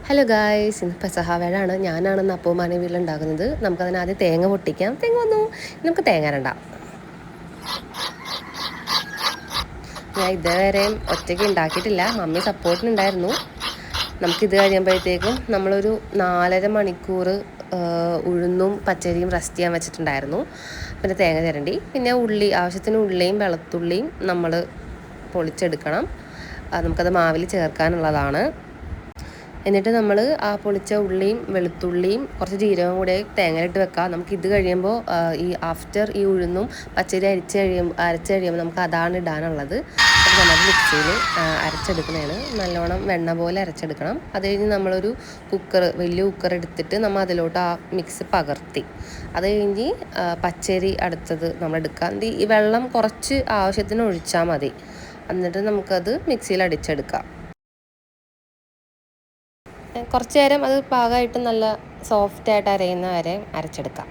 Hello guys, ഇന്ന് പെസഹാവേഴാണ്. ഞാനാണ് അപ്പൂമാനെ വീട്ടിലുണ്ടാക്കുന്നത്. നമുക്കതിന് ആദ്യം തേങ്ങ പൊട്ടിക്കാം. തേങ്ങ വന്നു, നമുക്ക് തേങ്ങ രണ്ടാം. ഞാൻ ഇതുവരെയും ഒറ്റയ്ക്ക് ഉണ്ടാക്കിയിട്ടില്ല, മമ്മി സപ്പോർട്ടിനുണ്ടായിരുന്നു. നമുക്കിത് കഴിയുമ്പോഴത്തേക്കും നമ്മളൊരു 4.5 മണിക്കൂർ ഉഴുന്നും പച്ചരിയും റെസ്റ്റ് ചെയ്യാൻ വെച്ചിട്ടുണ്ടായിരുന്നു. പിന്നെ തേങ്ങ ചിരണ്ടി, പിന്നെ ആവശ്യത്തിന് ഉള്ളിയും വെളുത്തുള്ളിയും നമ്മൾ പൊളിച്ചെടുക്കണം. നമുക്കത് മാവിൽ ചേർക്കാനുള്ളതാണ്. എന്നിട്ട് നമ്മൾ ആ പൊളിച്ച ഉള്ളിയും വെളുത്തുള്ളിയും കുറച്ച് ജീരകം കൂടെ തേങ്ങയിലിട്ട് വെക്കാം. നമുക്കിത് കഴിയുമ്പോൾ ഈ ഉഴുന്നും പച്ചരി അരച്ച് കഴിയുമ്പോൾ നമുക്ക് അതാണ് ഇടാനുള്ളത്. അപ്പോൾ നമ്മൾ മിക്സിയിൽ അരച്ചെടുക്കുന്നതാണ്. നല്ലോണം വെണ്ണ പോലെ അരച്ചെടുക്കണം. അത് കഴിഞ്ഞ് നമ്മളൊരു വലിയ കുക്കർ എടുത്തിട്ട് നമ്മൾ അതിലോട്ട് ആ മിക്സ് പകർത്തി, അത് കഴിഞ്ഞ് പച്ചരി അടുത്തത് നമ്മൾ എടുക്കാം. ഈ വെള്ളം കുറച്ച് ആവശ്യത്തിന് ഒഴിച്ചാൽ മതി. എന്നിട്ട് നമുക്കത് മിക്സിയിൽ അടിച്ചെടുക്കാം. കുറച്ച് നേരം അത് പാകമായിട്ട് നല്ല സോഫ്റ്റായിട്ട് അരയുന്ന വരെ അരച്ചെടുക്കാം.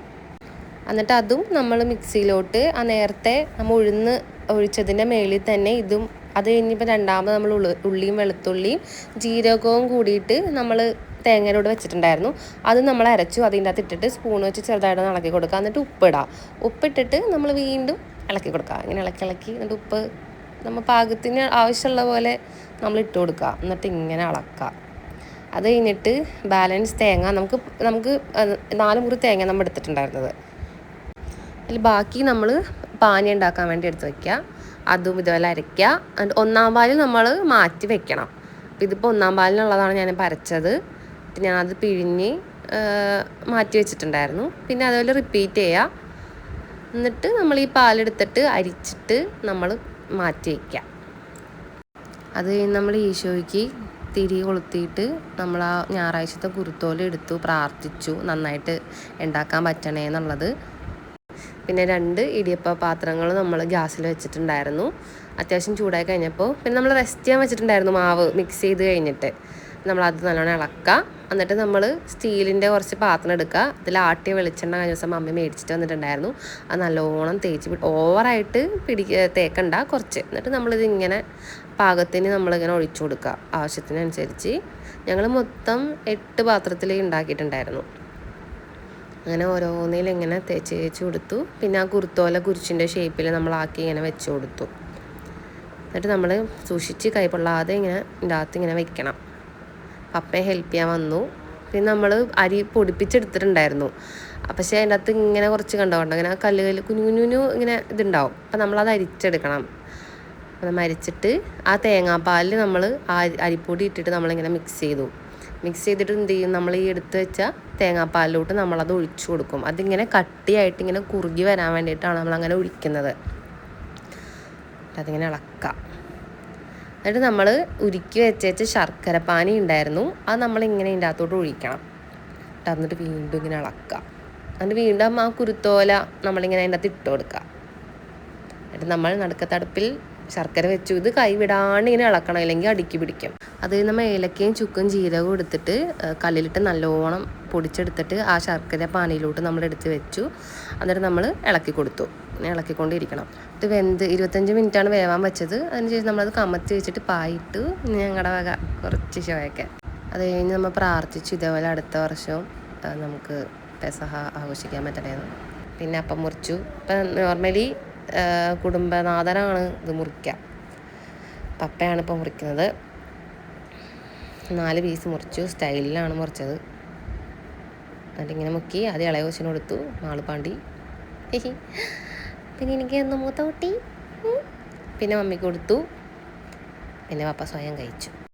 എന്നിട്ട് അതും നമ്മൾ മിക്സിയിലോട്ട് ആ നേരത്തെ നമ്മൾ ഒഴിച്ചതിൻ്റെ മേളിൽ തന്നെ ഇതും, അത് കഴിഞ്ഞിപ്പോൾ രണ്ടാമത് നമ്മൾ ഉള്ളിയും വെളുത്തുള്ളിയും ജീരകവും കൂടിയിട്ട് നമ്മൾ തേങ്ങയിലൂടെ വെച്ചിട്ടുണ്ടായിരുന്നു. അത് നമ്മൾ അരച്ചു. അതിൻ്റെ അകത്ത് ഇട്ടിട്ട് സ്പൂൺ വെച്ച് ചെറുതായിട്ട് ഇളക്കി കൊടുക്കുക. എന്നിട്ട് ഉപ്പിട്ടിട്ട് നമ്മൾ വീണ്ടും ഇളക്കി കൊടുക്കുക. ഇങ്ങനെ ഇളക്കി എന്നിട്ട് ഉപ്പ് നമ്മൾ പാകത്തിന് ആവശ്യമുള്ള പോലെ നമ്മൾ ഇട്ട് കൊടുക്കുക. എന്നിട്ട് ഇങ്ങനെ ഇളക്കുക. അത് കഴിഞ്ഞിട്ട് ബാലൻസ് തേങ്ങ നമുക്ക് 4 മുറി തേങ്ങ നമ്മൾ എടുത്തിട്ടുണ്ടായിരുന്നത്. അതിൽ ബാക്കി നമ്മൾ പാനി ഉണ്ടാക്കാൻ വേണ്ടി എടുത്ത് വയ്ക്കുക. അതും ഇതുപോലെ അരയ്ക്കുക. എന്നിട്ട് 1-ാം പാലിൽ നമ്മൾ മാറ്റി വെക്കണം. അപ്പോൾ ഇതിപ്പോൾ 1-ാം പാലിനുള്ളതാണ് ഞാൻ അരച്ചത്. ഞാനത് പിഴിഞ്ഞ് മാറ്റി വെച്ചിട്ടുണ്ടായിരുന്നു. പിന്നെ അതുപോലെ റിപ്പീറ്റ് ചെയ്യുക. എന്നിട്ട് നമ്മൾ ഈ പാലെടുത്തിട്ട് അരിച്ചിട്ട് നമ്മൾ മാറ്റി വയ്ക്കുക. അത് കഴിഞ്ഞ് നമ്മൾ ഈശോയ്ക്ക് തിരി കൊളുത്തിയിട്ട് നമ്മൾ ആ ഞായറാഴ്ചത്തെ കുരുത്തോല എടുത്തു, പ്രാർത്ഥിച്ചു നന്നായിട്ട് ഉണ്ടാക്കാൻ പറ്റണേ എന്നുള്ളത്. പിന്നെ 2 ഇടിയപ്പ പാത്രങ്ങൾ നമ്മൾ ഗ്യാസിൽ വെച്ചിട്ടുണ്ടായിരുന്നു. അത്യാവശ്യം ചൂടായി കഴിഞ്ഞപ്പോൾ പിന്നെ നമ്മൾ റെസ്റ്റ് ചെയ്യാൻ വെച്ചിട്ടുണ്ടായിരുന്നു മാവ് മിക്സ് ചെയ്ത് കഴിഞ്ഞിട്ട്. നമ്മളത് നല്ലോണം ഇളക്കുക. എന്നിട്ട് നമ്മൾ സ്റ്റീലിൻ്റെ കുറച്ച് പാത്രം എടുക്കുക. അതിൽ ആട്ടിയ വെളിച്ചെണ്ണ കഴിഞ്ഞ ദിവസം മമ്മി മേടിച്ചിട്ട് വന്നിട്ടുണ്ടായിരുന്നു. അത് നല്ലോണം തേച്ച് ഓവറായിട്ട് തേക്കണ്ട, കുറച്ച്. എന്നിട്ട് നമ്മളിത് ഇങ്ങനെ പാകത്തിന് നമ്മളിങ്ങനെ ഒഴിച്ചു കൊടുക്കുക ആവശ്യത്തിനനുസരിച്ച്. ഞങ്ങൾ മൊത്തം 8 പാത്രത്തിൽ ഉണ്ടാക്കിയിട്ടുണ്ടായിരുന്നു. അങ്ങനെ ഓരോന്നിലും ഇങ്ങനെ തേച്ച് കൊടുത്തു. പിന്നെ ആ കുരിശിൻ്റെ ഷേപ്പിൽ നമ്മളാക്കി ഇങ്ങനെ വെച്ച് കൊടുത്തു. എന്നിട്ട് നമ്മൾ സൂക്ഷിച്ച് കൈ പൊള്ളാതെ ഇങ്ങനെ ഇതിൻ്റെ അകത്ത് ഇങ്ങനെ വെക്കണം. പപ്പയെ ഹെൽപ്പ് ചെയ്യാൻ വന്നു. പിന്നെ നമ്മൾ അരി പൊടിപ്പിച്ചെടുത്തിട്ടുണ്ടായിരുന്നു. പക്ഷേ അതിൻ്റെ അകത്ത് ഇങ്ങനെ കുറച്ച് കണ്ടോ ഇങ്ങനെ കല്ല് കുഞ്ഞു ഇങ്ങനെ ഇതുണ്ടാവും. അപ്പം നമ്മളത് അരിച്ചെടുക്കണം. നമ്മൾ അരിച്ചിട്ട് ആ തേങ്ങാപ്പാലിൽ നമ്മൾ അരിപ്പൊടി ഇട്ടിട്ട് നമ്മളിങ്ങനെ മിക്സ് ചെയ്തിട്ട് എന്ത് ചെയ്യും, നമ്മൾ ഈ എടുത്ത് വെച്ച തേങ്ങാപ്പാലിലോട്ട് നമ്മളത് ഒഴിച്ചു കൊടുക്കും. അതിങ്ങനെ കട്ടിയായിട്ട് ഇങ്ങനെ കുറുകി വരാൻ വേണ്ടിയിട്ടാണ് നമ്മളങ്ങനെ ഒഴിക്കുന്നത്. അതിങ്ങനെ ഇളക്കാം. എന്നിട്ട് നമ്മൾ ഉരുക്കി വെച്ച ശർക്കരപ്പാനി ഉണ്ടായിരുന്നു, അത് നമ്മളിങ്ങനെ ഇതിൻ്റെ അകത്തോട്ട് ഒഴിക്കണം. എന്നിട്ട് വീണ്ടും ഇങ്ങനെ ഇളക്കുക. എന്നിട്ട് വീണ്ടും ആ കുരുത്തോല നമ്മളിങ്ങനെ അതിൻ്റെ അകത്ത് ഇട്ട് കൊടുക്കുക. എന്നിട്ട് നമ്മൾ നടുക്കത്തടുപ്പിൽ ശർക്കര വെച്ചു. ഇത് കൈവിടാണ്ട് ഇങ്ങനെ ഇളക്കണം, അല്ലെങ്കിൽ അടുക്കി പിടിക്കും. അത് നമ്മൾ ഏലക്കയും ചുക്കും ജീരകവും എടുത്തിട്ട് കല്ലിലിട്ട് നല്ലോണം പൊടിച്ചെടുത്തിട്ട് ആ ശർക്കര പാനിയിലോട്ട് നമ്മൾ എടുത്ത് വെച്ചു. എന്നിട്ട് നമ്മൾ ഇളക്കി കൊടുത്തു. ഇങ്ങനെ ഇളക്കിക്കൊണ്ടിരിക്കണം. ഇത് 25 മിനിറ്റാണ് വേവാൻ വെച്ചത്. അതിനുശേഷം നമ്മളത് കമത്തി വെച്ചിട്ട് പായിട്ടു. ഞങ്ങളുടെ വക കുറച്ച് ഷോയൊക്കെ. അത് കഴിഞ്ഞ് നമ്മൾ പ്രാർത്ഥിച്ചു, ഇതേപോലെ അടുത്ത വർഷവും നമുക്ക് പെസഹ ആഘോഷിക്കാൻ പറ്റണേന്ന്. പിന്നെ അപ്പം മുറിച്ചു. ഇപ്പം നോർമലി കുടുംബനാഥനാണ് ഇത് മുറിക്കുക. പപ്പയാണ് ഇപ്പോൾ മുറിക്കുന്നത്. 4 പീസ് മുറിച്ചു. സ്റ്റൈലിലാണ് മുറിച്ചത്. എന്നിട്ടിങ്ങനെ മുക്കി ആദ്യം ഇളയ കൊച്ചിന് കൊടുത്തു. മാളുപാണ്ടി. പിന്നെ എനിക്ക് മൂത്ത കുട്ടി. പിന്നെ മമ്മിക്ക് കൊടുത്തു. പിന്നെ പപ്പ സ്വയം കഴിച്ചു.